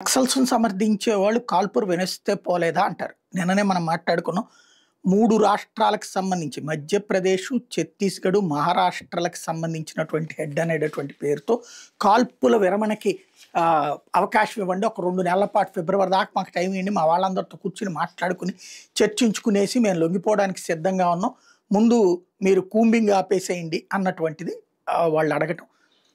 నక్సల్స్‌ని సమర్థించే వాళ్ళు కాల్పులు వినిస్తే పోలేదా అంటారు. నిన్ననే మనం మాట్లాడుకున్నాం. 3 రాష్ట్రాలకు సంబంధించి మధ్యప్రదేశ్, ఛత్తీస్‌గఢ్, మహారాష్ట్రలకు సంబంధించినటువంటి హెడ్ అనేటటువంటి పేరుతో కాల్పుల విరమణకి అవకాశం ఇవ్వండి. ఒక 2 నెలల పాటు ఫిబ్రవరి దాకా మాకు టైం ఇవ్వండి. మా వాళ్ళందరితో కూర్చొని మాట్లాడుకుని చర్చించుకునేసి మేము లొంగిపోవడానికి సిద్ధంగా ఉన్నాం. ముందు మీరు కూంబింగ్ ఆపేసేయండి అన్నటువంటిది వాళ్ళు అడగటం.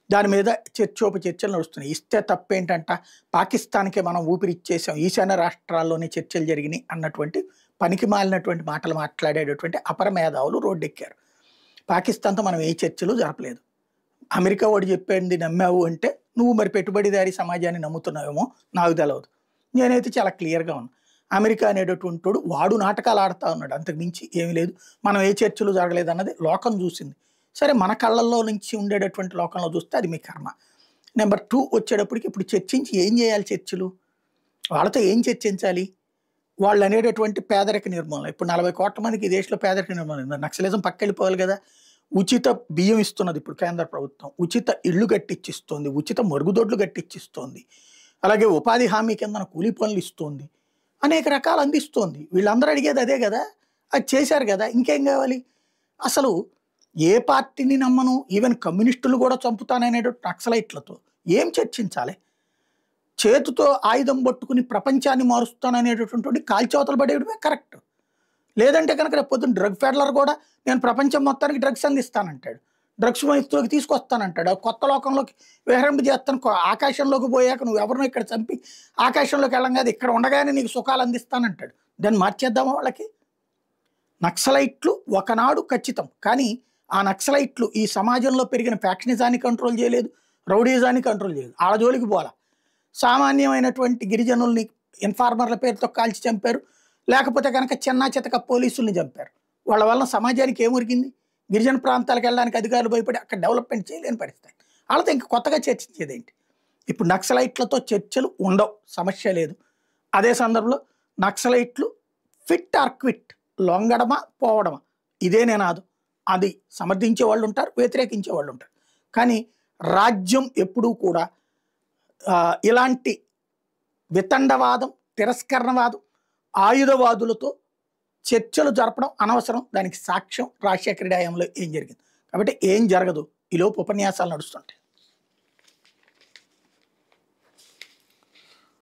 దాని మీద చర్చోపచర్చలు నడుస్తున్నాయి. ఇస్తే తప్పేంటంట, పాకిస్తాన్‌కే మనం ఊపిరిచ్చేసాం, ఈశాన్య రాష్ట్రాల్లోనే చర్చలు జరిగినాయి అన్నటువంటి పనికి మాలినటువంటి మాటలు మాట్లాడేటటువంటి అపర మేధావులు రోడ్డెక్కారు. పాకిస్తాన్‌తో మనం ఏ చర్చలు జరపలేదు. అమెరికా వాడు చెప్పింది నమ్మావు అంటే నువ్వు మరి పెట్టుబడిదారీ సమాజాన్ని నమ్ముతున్నావేమో నాకు తెలవదు. నేనైతే చాలా క్లియర్‌గా ఉన్నా. అమెరికా అనేటటువంటి వాడు నాటకాలు ఆడుతూ ఉన్నాడు. అంతకు మించి ఏమీ లేదు. మనం ఏ చర్చలు జరగలేదు అన్నది లోకం చూసింది. సరే, మన కళ్ళల్లో నుంచి ఉండేటటువంటి లోకంలో చూస్తే అది మీ కర్మ. నెంబర్ 2 వచ్చేటప్పటికి ఇప్పుడు చర్చించి ఏం చేయాలి చర్చలు? వాళ్ళతో ఏం చర్చించాలి? వాళ్ళు అనేటటువంటి పేదరిక నిర్మూలన. ఇప్పుడు 40 కోట్ల మందికి ఈ దేశంలో పేదరిక నిర్మూలన. నక్సలిజం పక్కెళ్ళిపోవాలి కదా! ఉచిత బియ్యం ఇస్తున్నది ఇప్పుడు కేంద్ర ప్రభుత్వం. ఉచిత ఇళ్ళు కట్టిచ్చిస్తోంది. ఉచిత మరుగుదొడ్లు కట్టిచ్చిస్తోంది. అలాగే ఉపాధి హామీ కిందన కూలీ పనులు ఇస్తోంది. అనేక రకాలు అందిస్తోంది. వీళ్ళందరూ అడిగేది అదే కదా! అది చేశారు కదా! ఇంకేం కావాలి? అసలు ఏ పార్టీని నమ్మను, ఈవెన్ కమ్యూనిస్టులు కూడా చంపుతాననేటువంటి నక్సలైట్లతో ఏం చర్చించాలి? చేతితో ఆయుధం పట్టుకుని ప్రపంచాన్ని మారుస్తాననేటటువంటి కాల్చవతలు పడేయడమే కరెక్ట్. లేదంటే కనుక రేపు పొద్దున్న డ్రగ్ ఫెడలర్ కూడా నేను ప్రపంచం మొత్తానికి డ్రగ్స్ అందిస్తానంటాడు, డ్రగ్స్ మైత్రోకి తీసుకొస్తానంటాడు, ఆ కొత్త లోకంలోకి విహరింప చేస్తాను, ఆకాశంలోకి పోయాక నువ్వు ఎవరినో ఇక్కడ చంపి ఆకాశంలోకి వెళ్ళం కాదు, ఇక్కడ ఉండగానే నీకు సుఖాలు అందిస్తానంటాడు. దాన్ని మార్చేద్దామా వాళ్ళకి? నక్సలైట్లు ఒకనాడు ఖచ్చితం, కానీ ఆ నక్సలైట్లు ఈ సమాజంలో పెరిగిన ఫ్యాక్షనిజాన్ని కంట్రోల్ చేయలేదు, రౌడీజాన్ని కంట్రోల్ చేయలేదు. ఆళ్ళ జోలికి పోలా. సామాన్యమైనటువంటి గిరిజనుల్ని ఇన్ఫార్మర్ల పేరుతో కాల్చి చంపారు. లేకపోతే కనుక చిన్న చితక పోలీసుల్ని చంపారు. వాళ్ళ వల్ల సమాజానికి ఏమురిగింది? గిరిజన ప్రాంతాలకు వెళ్ళడానికి అధికారులు భయపడి అక్కడ డెవలప్మెంట్ చేయలేని పరిస్థితి. వాళ్ళతో ఇంక కొత్తగా చర్చించేది ఏంటి? ఇప్పుడు నక్సలైట్లతో చర్చలు ఉండవు, సమస్య లేదు. అదే సందర్భంలో నక్సలైట్లు ఫిట్ ఆర్ క్విట్, లొంగడమా పోవడమా, ఇదే నినాదం. అది సమర్థించే వాళ్ళు ఉంటారు, వ్యతిరేకించే వాళ్ళు ఉంటారు. కానీ రాజ్యం ఎప్పుడూ కూడా ఇలాంటి వితండవాదం, తిరస్కరణవాదం, ఆయుధవాదులతో చర్చలు జరపడం అనవసరం. దానికి సాక్ష్యం రాజశేఖర హయాంలో ఏం జరిగింది. కాబట్టి ఏం జరగదు. ఈలోపు ఉపన్యాసాలు నడుస్తుంటాయి.